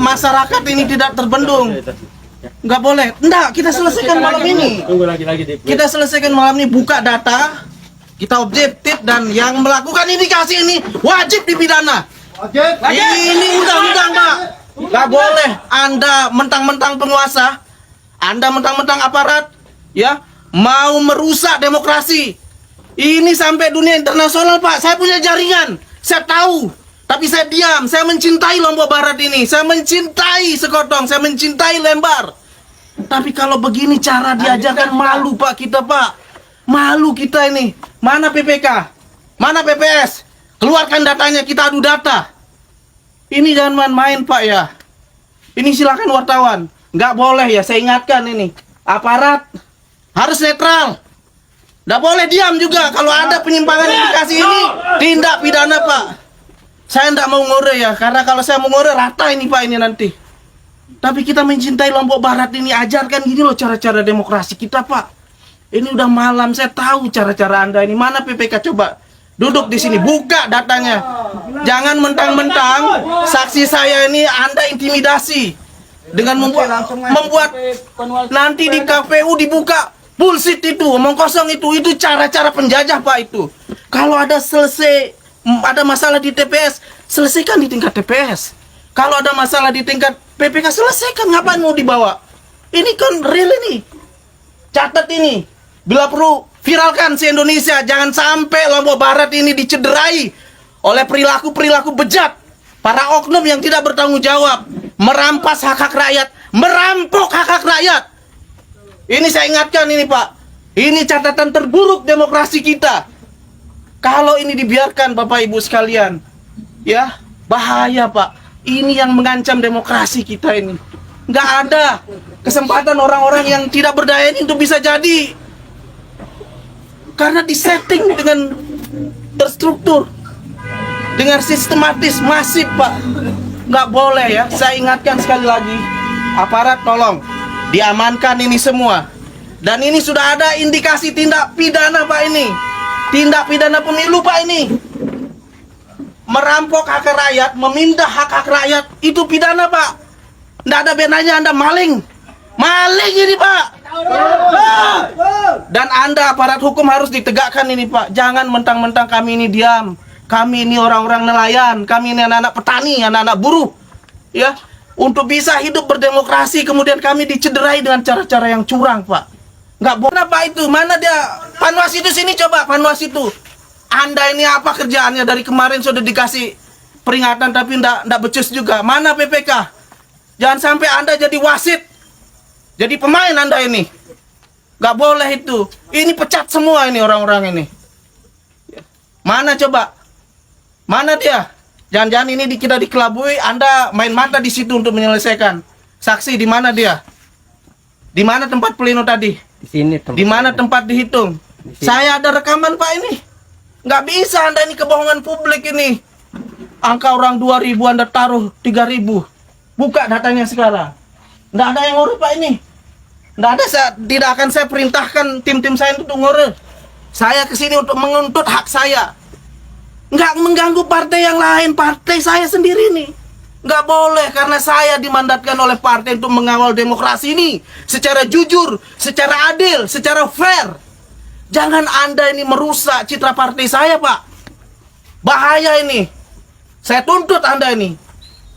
masyarakat ini tidak terbendung. Nggak boleh. Enggak, kita selesaikan malam ini. Kita selesaikan malam ini, buka data, kita objektif, dan yang melakukan indikasi ini wajib dipidana. Ini undang-undang, Pak. Nggak boleh Anda mentang-mentang penguasa, Anda mentang-mentang aparat, ya, mau merusak demokrasi. Ini sampai dunia internasional, Pak. Saya punya jaringan, saya tahu. Tapi saya diam, saya mencintai Lombok Barat ini. Saya mencintai Sekotong, saya mencintai Lembar. Tapi kalau begini cara diajarkan, malu Pak kita, Pak. Malu kita ini. Mana PPK? Mana PPS? Keluarkan datanya, kita adu data. Ini jangan main-main, Pak, ya. Ini silakan wartawan. Nggak boleh ya, saya ingatkan ini. Aparat harus netral. Nggak boleh diam juga. Kalau ada penyimpangan indikasi ini, tindak pidana, Pak. Saya tidak mau ngore ya, karena kalau saya mau ngore rata ini, Pak, ini nanti. Tapi kita mencintai Lombok Barat ini, ajarkan gini loh cara-cara demokrasi kita, Pak. Ini udah malam, saya tahu cara-cara Anda ini. Mana PPK, coba duduk di sini, buka datanya. Jangan mentang-mentang saksi saya ini Anda intimidasi dengan membuat nanti di KPU dibuka bullshit itu, omong kosong itu cara-cara penjajah, Pak, itu. Kalau ada ada masalah di TPS, selesaikan di tingkat TPS. Kalau ada masalah di tingkat PPK, selesaikan. Ngapain mau dibawa? Ini kan real ini. Catat ini. Bila perlu, viralkan se-Indonesia. Jangan sampai Lombok Barat ini dicederai oleh perilaku-perilaku bejat. Para oknum yang tidak bertanggung jawab. Merampas hak-hak rakyat. Merampok hak-hak rakyat. Ini saya ingatkan ini, Pak. Ini catatan terburuk demokrasi kita. Kalau ini dibiarkan, Bapak Ibu sekalian, ya, bahaya, Pak. Ini yang mengancam demokrasi kita ini. Nggak ada kesempatan orang-orang yang tidak berdaya ini untuk bisa jadi. Karena disetting dengan terstruktur, dengan sistematis, masif, Pak. Nggak boleh ya. Saya ingatkan sekali lagi, aparat tolong diamankan ini semua. Dan ini sudah ada indikasi tindak pidana, Pak, ini. Tindak pidana pemilu, Pak, ini. Merampok hak rakyat, memindah hak-hak rakyat, itu pidana, Pak. Nggak ada bedanya Anda maling. Maling ini, Pak. Dan Anda aparat hukum harus ditegakkan ini, Pak. Jangan mentang-mentang kami ini diam. Kami ini orang-orang nelayan, kami ini anak-anak petani, anak-anak buruh. Ya, untuk bisa hidup berdemokrasi, kemudian kami dicederai dengan cara-cara yang curang, Pak. Nggak boleh, Pak, itu. Mana dia? Panwas itu sini, coba. Panwas itu. Anda ini apa kerjaannya? Dari kemarin sudah dikasih peringatan, tapi nggak becus juga. Mana PPK? Jangan sampai Anda jadi wasit. Jadi pemain Anda ini. Nggak boleh itu. Ini pecat semua ini orang-orang ini. Mana coba? Mana dia? Jangan-jangan ini kita dikelabui, Anda main mata di situ untuk menyelesaikan. Saksi, di mana dia? Di mana tempat pleno tadi? Di sini tempat. Di mana tempat dihitung? Saya ada rekaman, Pak, ini. Nggak bisa Anda ini kebohongan publik ini. Angka orang 2.000 Anda taruh 3.000. Buka datanya sekarang. Nggak ada yang ngurus, Pak, ini. Nggak ada, tidak akan saya perintahkan tim-tim saya untuk ngurus. Saya kesini untuk menuntut hak saya. Nggak mengganggu partai yang lain, partai saya sendiri nih. Nggak boleh, karena saya dimandatkan oleh partai untuk mengawal demokrasi ini secara jujur, secara adil, secara fair. Jangan Anda ini merusak citra partai saya, Pak. Bahaya ini. Saya tuntut Anda ini.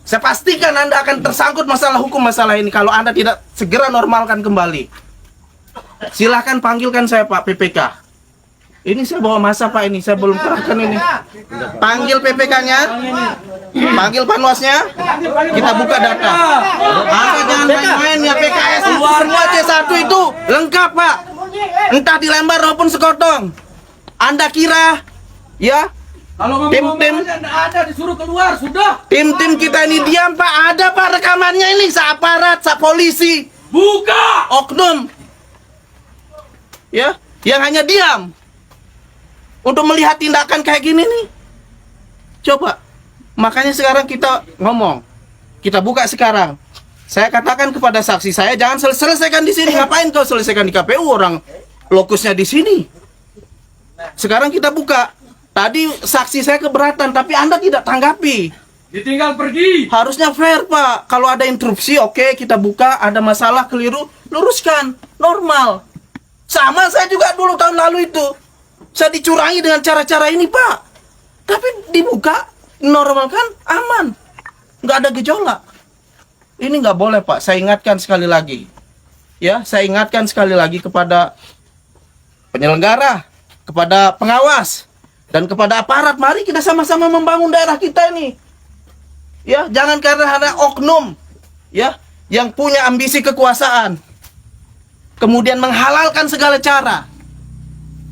Saya pastikan Anda akan tersangkut masalah hukum masalah ini kalau Anda tidak segera normalkan kembali. Silahkan panggilkan saya, Pak, PPK. Ini saya bawa masa, Pak, ini. Saya belum kerahkan ini. Panggil PPK-nya. Panggil panwasnya. Kita buka data. Anda jangan main-main ya, PKS. Semua C1 itu lengkap, Pak. Entah di Lembar maupun Sekotong. Anda kira, ya, tim-tim ada disuruh keluar, sudah. Tim-tim kita ini diam, Pak. Ada, Pak, rekamannya ini. Sa-aparat, sa-polisi. Buka! Oknum. Ya, yang hanya diam untuk melihat tindakan kayak gini nih. Coba. Makanya sekarang kita ngomong. Kita buka sekarang. Saya katakan kepada saksi saya, jangan selesaikan di sini. Ngapain kau selesaikan di KPU? Orang lokusnya di sini. Sekarang kita buka. Tadi saksi saya keberatan, tapi Anda tidak tanggapi. Ditinggal pergi. Harusnya fair, Pak. Kalau ada interupsi, oke, kita buka. Ada masalah keliru, luruskan. Normal. Sama saya juga dulu tahun lalu itu. Saya dicurangi dengan cara-cara ini, Pak. Tapi dibuka, normal kan, aman. Nggak ada gejolak. Ini nggak boleh, Pak. Saya ingatkan sekali lagi. Ya, saya ingatkan sekali lagi kepada penyelenggara, kepada pengawas, dan kepada aparat. Mari kita sama-sama membangun daerah kita ini. Ya, jangan karena ada oknum ya yang punya ambisi kekuasaan kemudian menghalalkan segala cara,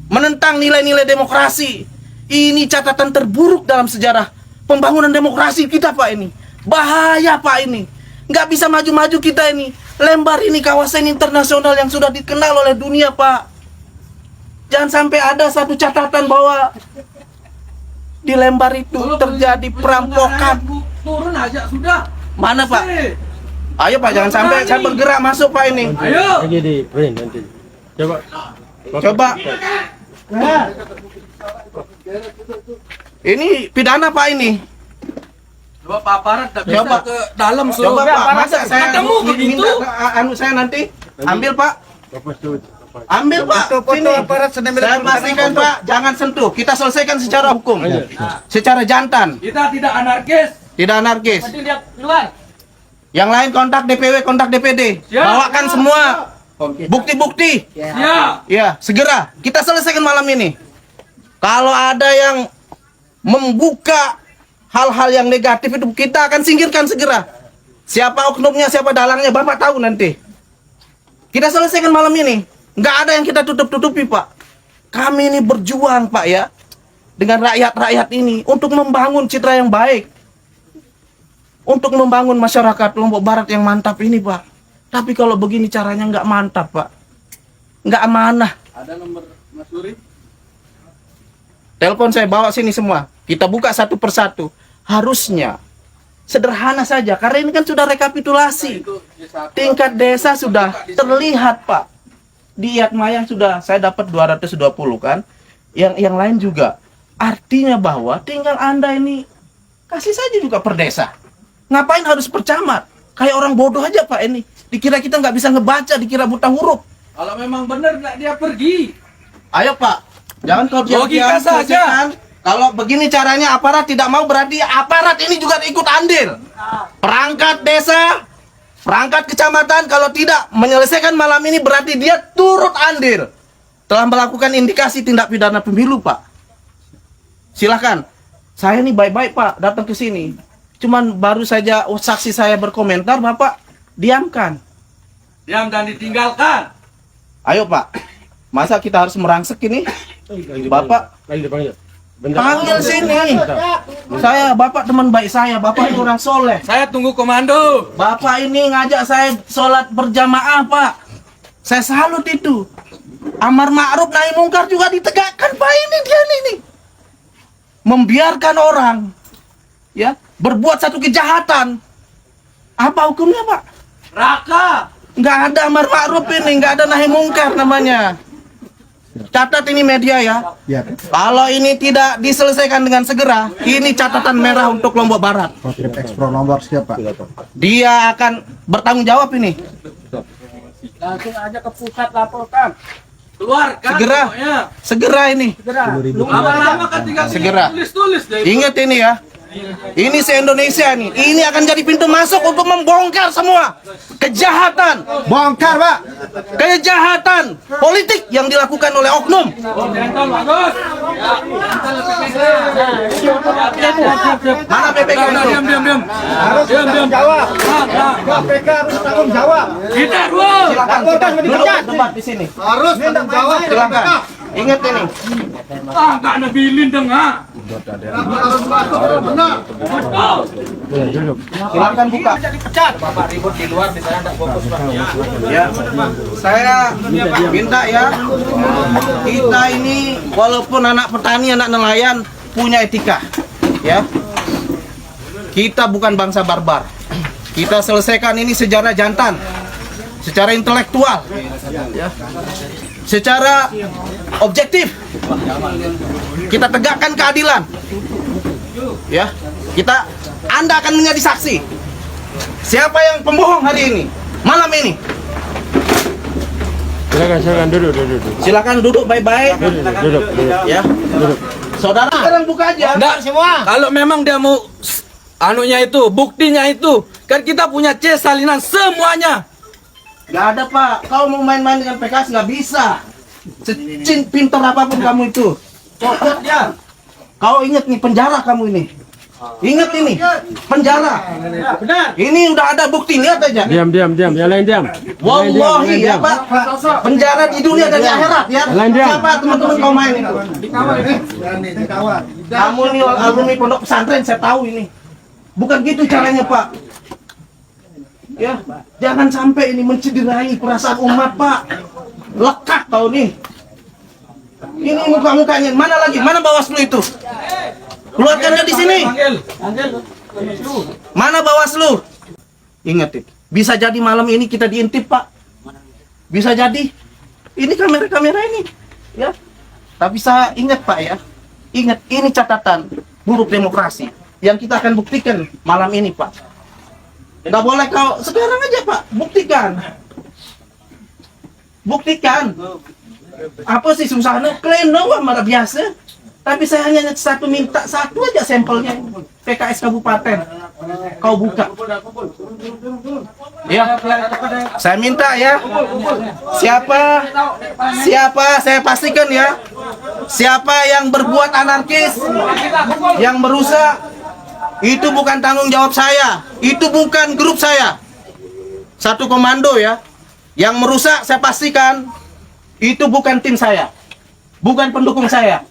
menentang nilai-nilai demokrasi. Ini catatan terburuk dalam sejarah pembangunan demokrasi kita, Pak. Ini bahaya, Pak. Ini nggak bisa maju-maju kita ini. Lembar ini kawasan internasional yang sudah dikenal oleh dunia, Pak. Jangan sampai ada satu catatan bahwa di Lembar itu terjadi perampokan. Turun aja sudah. Mana, Pak? Ayo, Pak, jangan sampai saya bergerak masuk, Pak, ini. Ayo. Lagi di print nanti. Coba. Ini pidana, Pak, ini. Coba Pak aparat tak bisa Coba. ke dalam suruh. Coba, Pak, masa saya ketemu begitu. minta anu saya nanti. Ambil, Pak. Ambil, Pak. Sini. Saya pastikan, Pak, jangan sentuh. Kita selesaikan secara hukum. Secara jantan, Kita tidak anarkis. tidak anarkis. Nanti lihat keluar. Yang lain kontak DPW, kontak DPD. Siap. Bawakan semua bukti-bukti. Ya. Ya, segera kita selesaikan malam ini. Kalau ada yang membuka hal-hal yang negatif itu, kita akan singkirkan segera. Siapa oknumnya, siapa dalangnya, Bapak tahu nanti. Kita selesaikan malam ini. Nggak ada yang kita tutup-tutupi, Pak. Kami ini berjuang, Pak, ya, dengan rakyat-rakyat ini untuk membangun citra yang baik. Untuk membangun masyarakat Lombok Barat yang mantap ini, Pak. Tapi kalau begini caranya nggak mantap, Pak. Nggak amanah. Ada nomor Mas Suri? Telepon saya bawa sini semua. Kita buka satu persatu. Harusnya sederhana saja, karena ini kan sudah rekapitulasi. Tingkat desa sudah terlihat, Pak. Di Yatmayang sudah saya dapat 220 kan. Yang lain juga. Artinya bahwa tinggal Anda ini kasih saja juga per desa. Ngapain harus per camat? Kayak orang bodoh aja, Pak, ini. Dikira kita nggak bisa ngebaca, dikira buta huruf. Kalau memang benar dia pergi. Ayo, Pak. Jangan kau Logika diam-diam saja. selesaikan. Kalau begini caranya aparat tidak mau, berarti aparat ini juga ikut andil. Perangkat desa, perangkat kecamatan kalau tidak menyelesaikan malam ini berarti dia turut andil. Telah melakukan indikasi tindak pidana pemilu, Pak. Silahkan. Saya ini baik-baik, Pak, datang ke sini. Cuman baru saja saksi saya berkomentar, Bapak diamkan. Diam dan ditinggalkan. Ayo, Pak. Masa kita harus merangsek ini? Bapak Lagi dipanggil. panggil sini. Saya, Bapak teman baik saya. Bapak ini orang soleh. Saya tunggu komando. Bapak ini ngajak saya sholat berjamaah, Pak. Saya salut itu. Amar ma'ruf nahi mungkar juga ditegakkan, Pak. Ini dia ini. Membiarkan orang ya berbuat satu kejahatan. Apa hukumnya, Pak? Raka. Nggak ada amar ma'ruf ini, nggak ada nahi mungkar namanya. Catat ini media ya. Kalau ini tidak diselesaikan dengan segera, ini catatan merah untuk Lombok Barat. Ekspor nomor siapa? Dia akan bertanggung jawab ini. Langsung aja ke pusat laporkan. Keluarkan Segera. pokoknya. Segera ini. Lama-lama kan tinggal Segera. tulis-tulis deh. Ingat ini ya. Ini se-Indonesia nih. Ini akan jadi pintu masuk untuk membongkar semua kejahatan. Bongkar, Pak. Kejahatan politik yang dilakukan oleh oknum. Jantan bagus. Mana PPK itu? Diam. Harus tanggung jawab. KPK harus tanggung jawab. Kita dulu. Silakan kita duduk tempat di sini. Harus tanggung jawab. Silakan. Ingat ini. Nggak ada bilin dong, ha. Harus masuk benar. Silakan buka. Bapak ribut di luar, di sana nggak fokus, Pak. Ya. Saya minta ya. Kita ini walaupun anak petani, anak nelayan punya etika. Ya. Kita bukan bangsa barbar. Kita selesaikan ini secara jantan, secara intelektual, ya. Secara objektif. Kita tegakkan keadilan. Ya, Anda akan menjadi saksi. Siapa yang pembohong hari ini, malam ini? Silakan duduk. Silakan duduk baik-baik. Duduk. Ya, saudara. Sekarang buka aja. Enggak semua. Kalau memang dia mau anunya itu, buktinya itu, kan kita punya C salinan semuanya. Gak ada Pak. Kau mau main-main dengan PKS nggak bisa. Pintar apapun kamu itu. Cocok ya. Kau ingat nih penjara kamu ini. Ingat ini penjara. Benar. Ini udah ada bukti, lihat aja. Diam. Yang lain diam. Wallahi ya Pak. Penjara di dunia dan di akhirat ya. Lain dia. Siapa teman-teman kau main itu? Kamu ini alumni pondok pesantren, saya tahu ini. Bukan gitu caranya Pak. Ya, jangan sampai ini mencederai perasaan umat Pak. Lekat kau nih. Ini muka-mukanya. Mana lagi? Mana Bawaslu itu? Keluarkannya di sini. Mana Bawaslu? Ingat itu. Bisa jadi malam ini kita diintip Pak. Bisa jadi. Ini kamera-kamera ini. Ya. Tapi saya ingat Pak ya. Ingat ini catatan buruk demokrasi yang kita akan buktikan malam ini Pak. Nggak boleh kau sekarang aja Pak. Buktikan. Apa sih susahnya? Kleno marah biasa. Tapi saya hanya minta satu aja sampelnya. PKS Kabupaten. Kau buka. Ya. Saya minta ya. Siapa saya pastikan ya. Siapa yang berbuat anarkis, yang merusak, itu bukan tanggung jawab saya. Itu bukan grup saya. Satu komando ya. Yang merusak saya pastikan itu bukan tim saya. Bukan pendukung saya.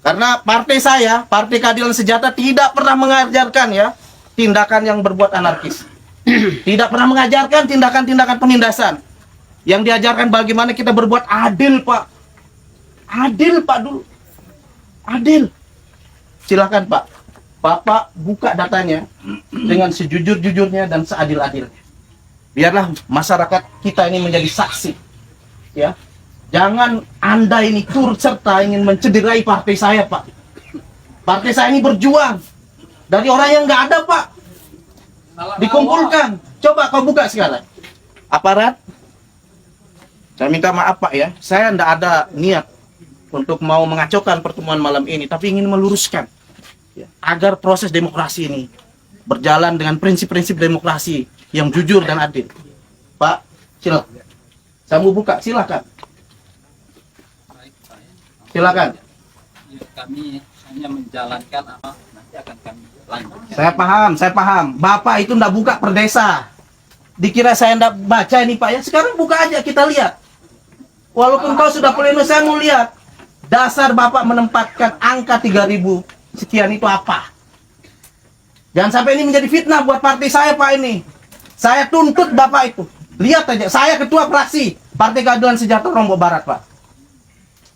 Karena partai saya, Partai Keadilan Sejahtera tidak pernah mengajarkan ya tindakan yang berbuat anarkis. Tidak pernah mengajarkan tindakan-tindakan penindasan. Yang diajarkan bagaimana kita berbuat adil, Pak. Adil, Pak dulu. Adil. Silakan, Pak. Bapak buka datanya dengan sejujur-jujurnya dan seadil-adilnya. Biarlah masyarakat kita ini menjadi saksi. Ya. Jangan Anda ini turut serta ingin mencederai partai saya, Pak. Partai saya ini berjuang dari orang yang nggak ada, Pak. Dikumpulkan. Coba kau buka sekarang. Aparat. Saya minta maaf, Pak ya. Saya nggak ada niat untuk mau mengacaukan pertemuan malam ini, tapi ingin meluruskan ya, agar proses demokrasi ini berjalan dengan prinsip-prinsip demokrasi yang jujur dan adil. Pak, silakan. Saya mau buka, silakan. Silakan. Kami hanya menjalankan apa nanti akan kami lanjutkan. Saya paham. Bapak itu ndak buka per desa. Dikira saya ndak baca ini Pak ya. Sekarang buka aja kita lihat. Walaupun kau sudah pleno, saya mau lihat. Dasar Bapak menempatkan angka 3.000 sekian itu apa? Jangan sampai ini menjadi fitnah buat partai saya Pak ini. Saya tuntut Bapak itu. Lihat aja, saya ketua fraksi Partai Keadilan Sejahtera Lombok Barat Pak.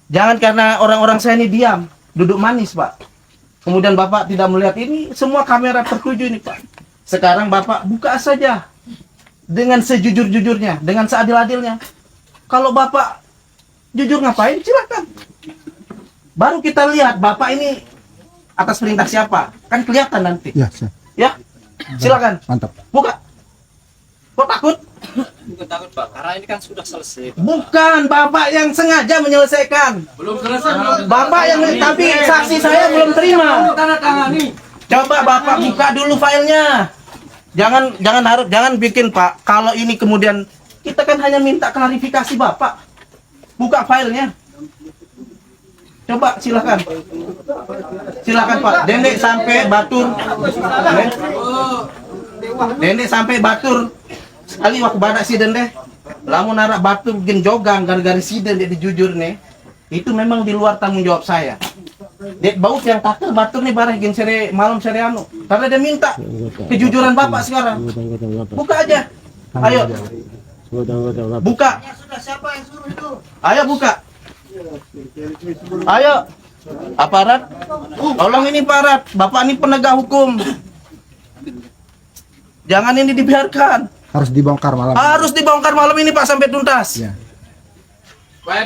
Jangan karena orang-orang saya ini diam, duduk manis Pak. Kemudian Bapak tidak melihat ini, semua kamera tertuju ini Pak. Sekarang Bapak buka saja dengan sejujur-jujurnya, dengan seadil-adilnya. Kalau Bapak jujur ngapain, silakan. Baru kita lihat Bapak ini atas perintah siapa, kan kelihatan nanti. Ya, siap. Ya, silakan. Mantap. Buka. Kok takut? Bukan takut Pak, karena ini kan sudah selesai. Bukan, Bapak yang sengaja menyelesaikan. Belum selesai. Bapak yang, tapi saksi saya belum terima. Tanda tangani. Coba Bapak buka dulu filenya. Jangan bikin Pak. Kalau ini kemudian kita kan hanya minta klarifikasi Bapak. Buka filenya. Coba silakan. Silakan Pak. Dendek sampai Batur. Dendek sampai Batur. Sekali waktu badak siden deh. Lamun narak Batur bikin jogang gara-gara siden dia dijujur nih. Itu memang di luar tanggung jawab saya. Dek baut yang takut Batur nih barang gin sere malam sere anu. Karena dia minta kejujuran Bapak sekarang. Buka aja. Ayo. Buka. Ayo buka. Ayo. Aparat. Tolong ini aparat. Bapak ini penegak hukum. Jangan ini dibiarkan. Harus dibongkar malam. Harus dibongkar malam ini Pak sampai tuntas. Ya.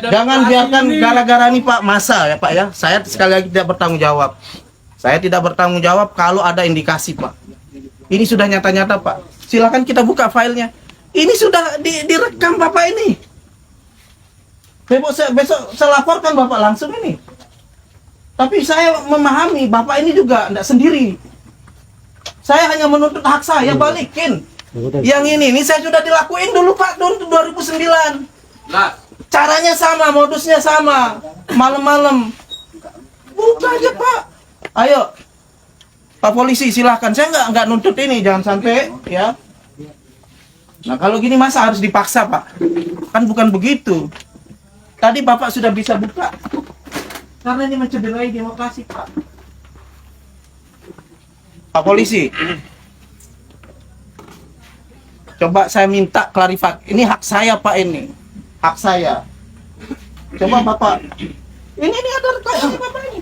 Jangan biarkan gara-gara ini Pak masa ya Pak ya. Saya sekali lagi tidak bertanggung jawab. Saya tidak bertanggung jawab kalau ada indikasi, Pak. Ini sudah nyata-nyata, Pak. Silakan kita buka filenya. Ini sudah direkam Bapak ini. Besok saya laporkan Bapak langsung ini. Tapi saya memahami Bapak ini juga tidak sendiri. Saya hanya menuntut hak saya, balikin. Yang ini saya sudah dilakuin dulu, Pak, 2009. Lah, Caranya sama, modusnya sama. Malam-malam. Buka aja, Pak. Ayo. Pak polisi silahkan. Saya nggak nuntut ini, jangan sampai ya. Nah, kalau gini masa harus dipaksa, Pak? Kan bukan begitu. Tadi Bapak sudah bisa buka. Karena ini mencederai demokrasi, Pak. Pak polisi. Coba saya minta klarifikasi. Ini hak saya, Pak, ini. Hak saya. Coba Bapak. Ini ada rekaman Bapak ini.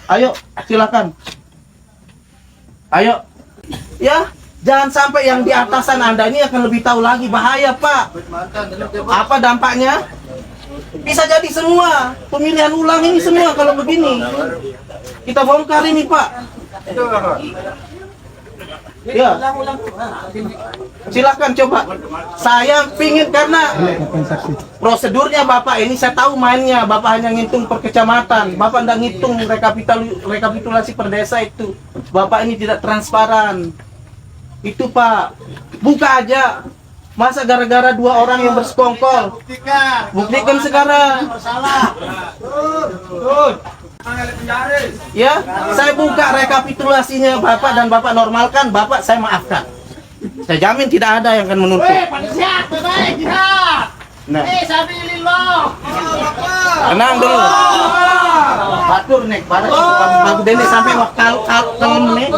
Ayo, silakan. Ayo. Ya, jangan sampai yang di atasan Anda ini akan lebih tahu lagi, bahaya, Pak. Apa dampaknya? Bisa jadi semua pemilihan ulang ini semua kalau begini. Kita bongkar ini, Pak. Ya, silakan coba. Saya pingin karena prosedurnya Bapak ini saya tahu mainnya. Bapak hanya ngitung per kecamatan. Bapak tidak ngitung rekapitulasi per desa itu. Bapak ini tidak transparan. Itu, Pak. Buka aja. Masa gara-gara 2 orang yang bersekongkol? Buktikan sekarang. Ya, saya buka rekapitulasinya Bapak dan Bapak normalkan, Bapak saya maafkan. Saya jamin tidak ada yang akan menuntut. Nah, tenang dulu. Batur nih, Bapak Dene sampai wakal nih.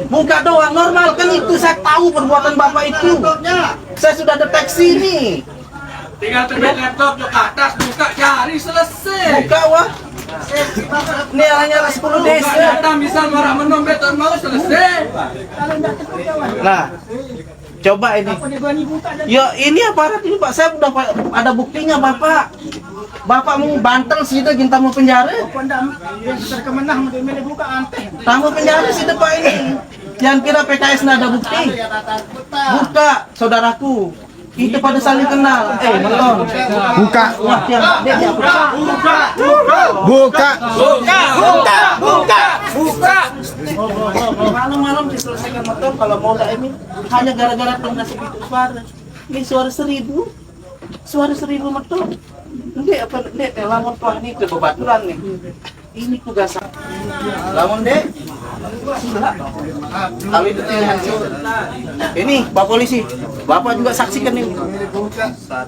Buka doang, normalkan itu. Saya tahu perbuatan Bapak itu. Saya sudah deteksi ini. tinggal terbit laptop ke atas, buka, cari, selesai. Buka, wah. Ini hanya 10 desa. Datang bisa marah menung beton mau selesai. Nah, coba ini. Ya ini aparat ini, Pak. Saya udah ada buktinya, Bapak. Bapak mau bantel sih itu ginta mau penjara. Tamu penjara sih Pak ini. Jangan kira PKS nggak ada bukti. Buka, saudaraku. Itu pada saling kenal. Menong. Buka. Wah, dia Buka. Malam-malam diselesaikan motor kalau mau lah ini hanya gara-gara ngasih gitu suara. Ini suara 1000. Suara 1000 motor. Ndek, lamun Pak ini kebebaturan nih. Ini tugas. Lamun Dek. Kalau itu pilihan sih. Ini Pak polisi. Bapak juga saksikan ini.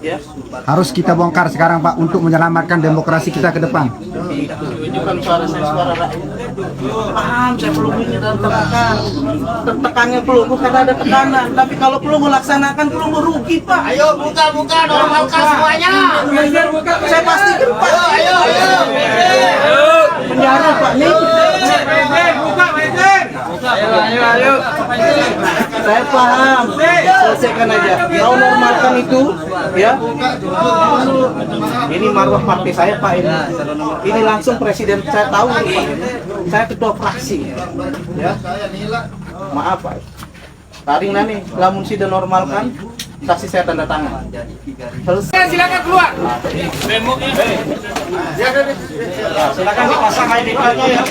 Ya. Harus kita bongkar sekarang, Pak, untuk menyelamatkan demokrasi kita ke depan. Tunjukkan suara saya, suara rakyat. Paham, saya peluknya dan tekan. Tekannya peluk, bukan ada tekanan. Tapi kalau peluk melaksanakan, peluk rugi, Pak. Ayo buka normalkan semuanya. Saya pastikan, Pak. Ayo. Penjara, Pak. Nih. Ayo. Saya paham. Selesaikan aja. Mau normalkan itu, ya. Ini marwah partai saya, Pak. Ini langsung presiden saya tahu, Pak. Saya ketua fraksi, ya. Maaf, Pak. Taring nani, lamun sudah normalkan, saksi saya tanda tangan. Selesai. Silakan keluar. Silakan dipasang ID-nya ya.